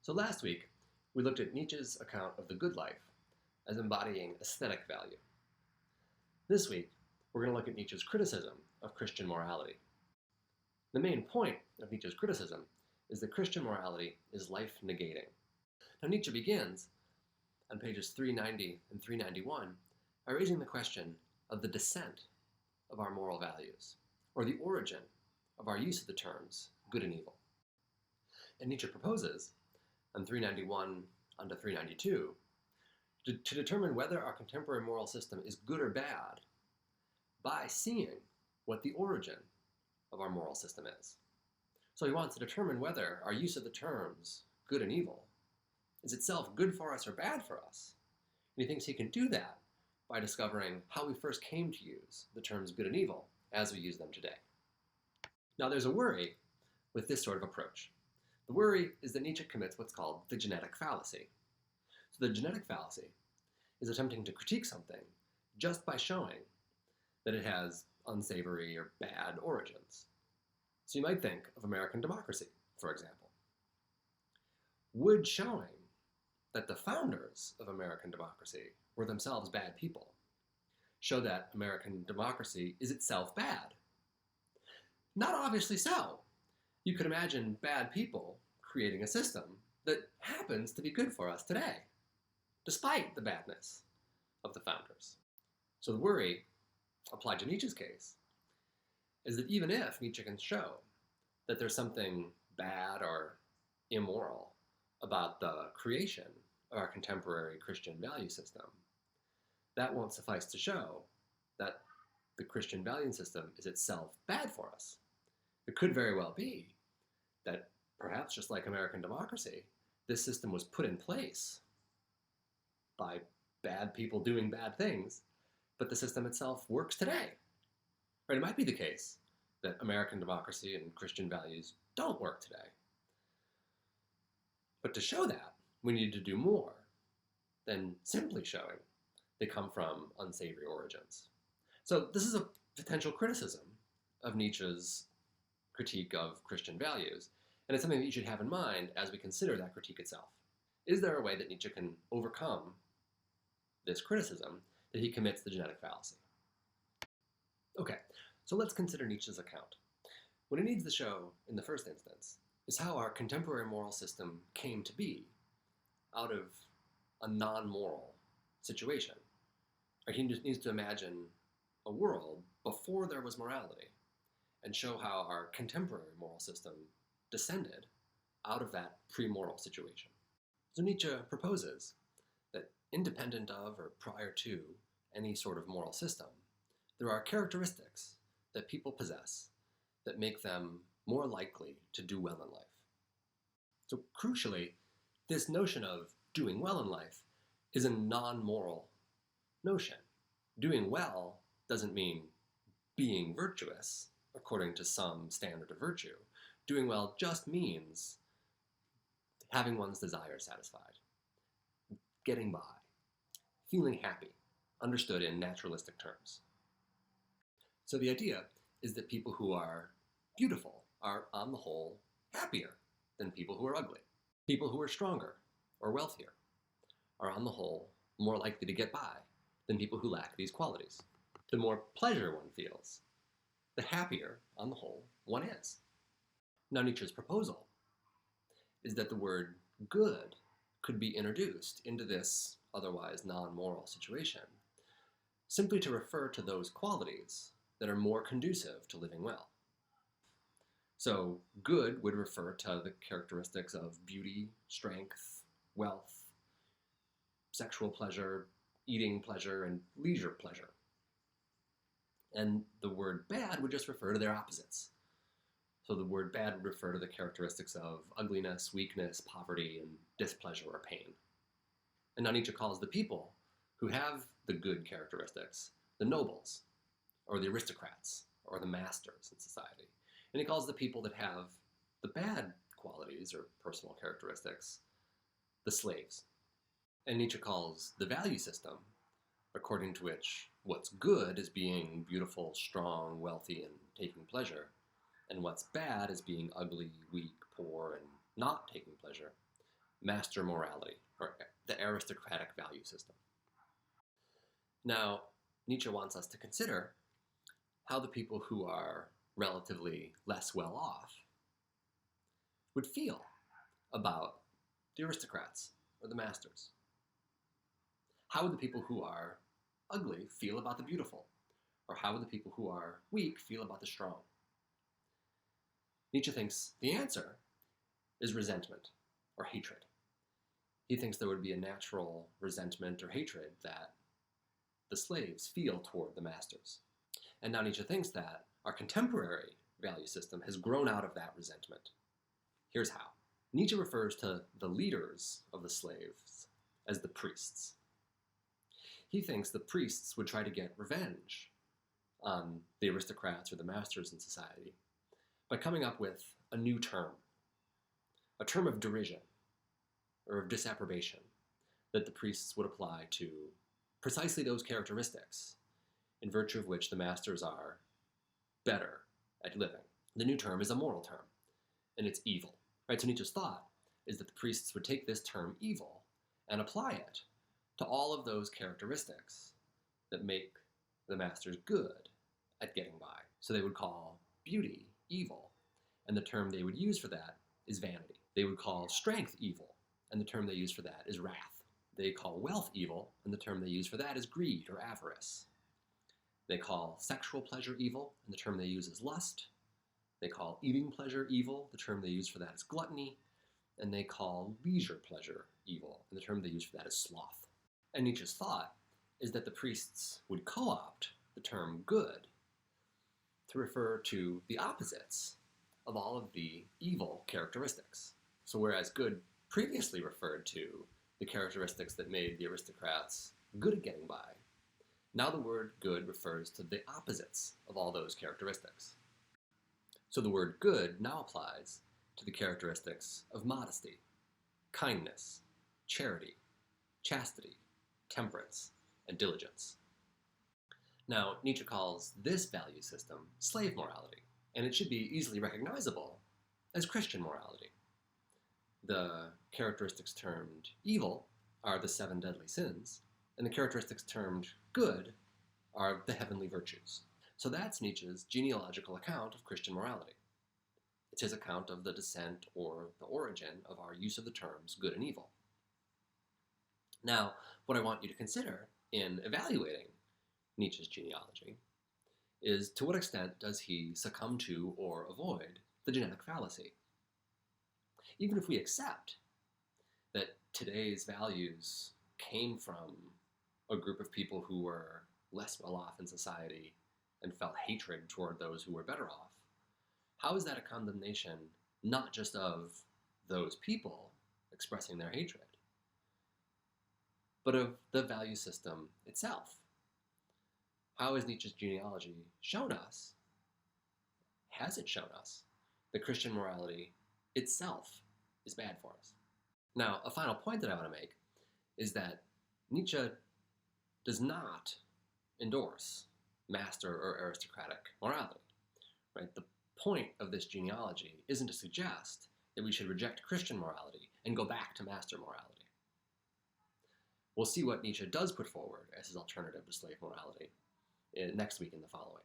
So last week, we looked at Nietzsche's account of the good life as embodying aesthetic value. This week, we're going to look at Nietzsche's criticism of Christian morality. The main point of Nietzsche's criticism is that Christian morality is life-negating. Now, Nietzsche begins on pages 390 and 391 by raising the question of the descent of our moral values, or the origin of our use of the terms good and evil. And Nietzsche proposes, on 391 onto 392, to determine whether our contemporary moral system is good or bad by seeing what the origin of our moral system is. So he wants to determine whether our use of the terms good and evil is itself good for us or bad for us. And he thinks he can do that by discovering how we first came to use the terms good and evil as we use them today. Now, there's a worry with this sort of approach. The worry is that Nietzsche commits what's called the genetic fallacy. So the genetic fallacy is attempting to critique something just by showing that it has unsavory or bad origins. So you might think of American democracy, for example. Would showing that the founders of American democracy were themselves bad people show that American democracy is itself bad? Not obviously so. You could imagine bad people creating a system that happens to be good for us today, despite the badness of the founders. So the worry, applied to Nietzsche's case, is that even if Nietzsche can show that there's something bad or immoral about the creation of our contemporary Christian value system, that won't suffice to show that the Christian value system is itself bad for us. It could very well be that perhaps just like American democracy, this system was put in place by bad people doing bad things, but the system itself works today. Right? It might be the case that American democracy and Christian values don't work today. But to show that, we need to do more than simply showing they come from unsavory origins. So this is a potential criticism of Nietzsche's critique of Christian values, and it's something that you should have in mind as we consider that critique itself. Is there a way that Nietzsche can overcome this criticism that he commits the genetic fallacy? Okay, so let's consider Nietzsche's account. What he needs to show in the first instance is how our contemporary moral system came to be out of a non-moral situation. He just needs to imagine a world before there was morality and show how our contemporary moral system descended out of that pre-moral situation. So Nietzsche proposes that independent of or prior to any sort of moral system, there are characteristics that people possess that make them more likely to do well in life. So crucially, this notion of doing well in life is a non-moral notion. Doing well doesn't mean being virtuous according to some standard of virtue. Doing well just means having one's desires satisfied, getting by, feeling happy, understood in naturalistic terms. So the idea is that people who are beautiful are, on the whole, happier than people who are ugly. People who are stronger or wealthier are, on the whole, more likely to get by than people who lack these qualities. The more pleasure one feels, the happier, on the whole, one is. Now, Nietzsche's proposal is that the word good could be introduced into this otherwise non-moral situation, simply to refer to those qualities that are more conducive to living well. So good would refer to the characteristics of beauty, strength, wealth, sexual pleasure, eating pleasure, and leisure pleasure. And the word bad would just refer to their opposites. So the word bad would refer to the characteristics of ugliness, weakness, poverty, and displeasure or pain. And now Nietzsche calls the people who have the good characteristics the nobles, or the aristocrats, or the masters in society. And he calls the people that have the bad qualities or personal characteristics the slaves. And Nietzsche calls the value system, according to which what's good is being beautiful, strong, wealthy, and taking pleasure, and what's bad is being ugly, weak, poor, and not taking pleasure. master morality, or the aristocratic value system. Now, Nietzsche wants us to consider how the people who are relatively less well off would feel about the aristocrats or the masters. How would the people who are ugly feel about the beautiful? Or how would the people who are weak feel about the strong? Nietzsche thinks the answer is resentment or hatred. He thinks there would be a natural resentment or hatred that the slaves feel toward the masters. And now Nietzsche thinks that our contemporary value system has grown out of that resentment. Here's how. Nietzsche refers to the leaders of the slaves as the priests. He thinks the priests would try to get revenge on the aristocrats or the masters in society by coming up with a new term, a term of derision or of disapprobation that the priests would apply to precisely those characteristics in virtue of which the masters are better at living. The new term is a moral term, and it's evil. Right? So Nietzsche's thought is that the priests would take this term evil and apply it to all of those characteristics that make the masters good at getting by. So they would call beauty evil, and the term they would use for that is vanity. They would call strength evil, and the term they use for that is wrath. They call wealth evil, and the term they use for that is greed or avarice. They call sexual pleasure evil, and the term they use is lust. They call eating pleasure evil, the term they use for that is gluttony. And they call leisure pleasure evil, and the term they use for that is sloth. And Nietzsche's thought is that the priests would co-opt the term good to refer to the opposites of all of the evil characteristics. So whereas good previously referred to the characteristics that made the aristocrats good at getting by, now the word good refers to the opposites of all those characteristics. So the word good now applies to the characteristics of modesty, kindness, charity, chastity, temperance, and diligence. Now, Nietzsche calls this value system slave morality, and it should be easily recognizable as Christian morality. The characteristics termed evil are the 7 deadly sins, and the characteristics termed good are the heavenly virtues. So that's Nietzsche's genealogical account of Christian morality. It's his account of the descent or the origin of our use of the terms good and evil. Now, what I want you to consider in evaluating Nietzsche's genealogy is to what extent does he succumb to or avoid the genetic fallacy? Even if we accept that today's values came from a group of people who were less well off in society and felt hatred toward those who were better off, how is that a condemnation not just of those people expressing their hatred, but of the value system itself? How has Nietzsche's genealogy shown us, has it shown us, that Christian morality itself is bad for us? Now, a final point that I want to make is that Nietzsche does not endorse master or aristocratic morality. Right? The point of this genealogy isn't to suggest that we should reject Christian morality and go back to master morality. We'll see what Nietzsche does put forward as his alternative to slave morality next week in the following.